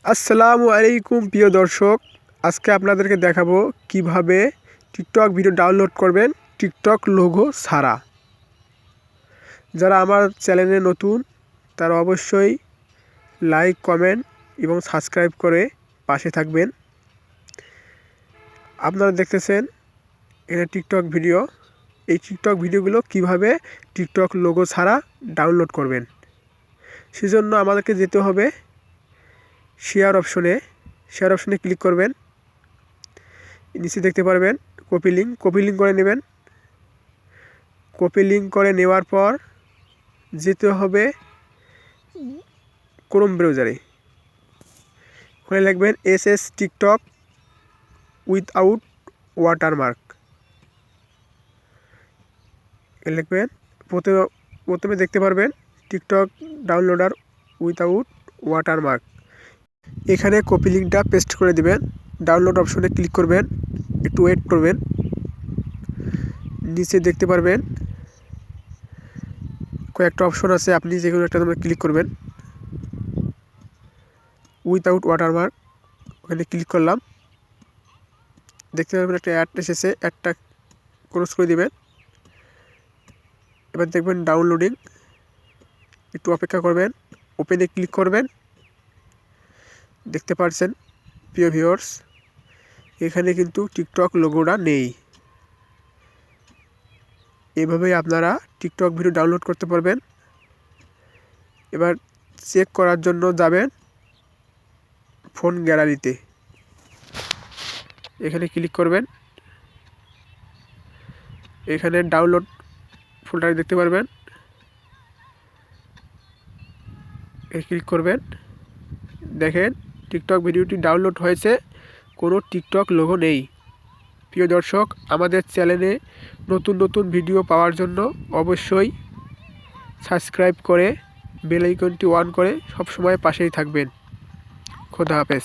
আসসালামু আলাইকুম প্রিয় দর্শক, আজকে আপনাদেরকে দেখাবো কিভাবে টিকটক ভিডিও ডাউনলোড করবেন টিকটক লোগো ছাড়া। যারা আমার চ্যানেলে নতুন তারা অবশ্যই লাইক, কমেন্ট এবং সাবস্ক্রাইব করে পাশে থাকবেন। আপনারা দেখতেছেন এখানে টিকটক ভিডিও। এই টিকটক ভিডিওগুলো কিভাবে টিকটক লোগো ছাড়া ডাউনলোড করবেন, সেজন্য আমাদেরকে যেতে হবে শেয়ার অপশনে ক্লিক করবেন। নিচে দেখতে পারবেন কপি লিঙ্ক করে নেবেন। কপি লিঙ্ক করে নেওয়ার পর যেতে হবে ক্রোম ব্রাউজারে। ওখানে লিখবেন SS টিকটক উইথআউট ওয়াটারমার্ক লিখবেন। প্রথমে দেখতে পারবেন টিকটক ডাউনলোডার উইথআউট ওয়াটারমার্ক। এখানে কপি লিঙ্কটা পেস্ট করে দিবেন। ডাউনলোড অপশনে ক্লিক করবেন, একটু ওয়েট করবেন। নিচে দেখতে পারবেন কয়েকটা অপশন আছে, আপনি যে কোনো একটা ক্লিক করবেন। উইথআউট ওয়াটারমার্ক ওখানে ক্লিক করলাম। দেখতে পারবেন একটা অ্যাড এসেছে, অ্যাডটা ক্লোজ করে দিবেন। এবার দেখবেন ডাউনলোডিং, একটু অপেক্ষা করবেন। ওপেনে ক্লিক করবেন। দেখতে পাচ্ছেন প্রিয় ভিউয়ার্স, এখানে কিন্তু টিকটক লোগোটা নেই। এভাবেই আপনারা টিকটক ভিডিও ডাউনলোড করতে পারবেন। এবার চেক করার জন্য যাবেন ফোন গ্যালারিতে, এখানে ক্লিক করবেন। এখানে ডাউনলোড ফোল্ডারে দেখতে পারবেন, ক্লিক করবেন। দেখেন টিকটক ভিডিওটি ডাউনলোড হয়েছে, কোনো টিকটক লোগো নেই। প্রিয় দর্শক, আমাদের চ্যানেলে নতুন ভিডিও পাওয়ার জন্য অবশ্যই সাবস্ক্রাইব করে বেল আইকনটি অন করে সবসময় পাশেই থাকবেন। খোদা হাফেজ।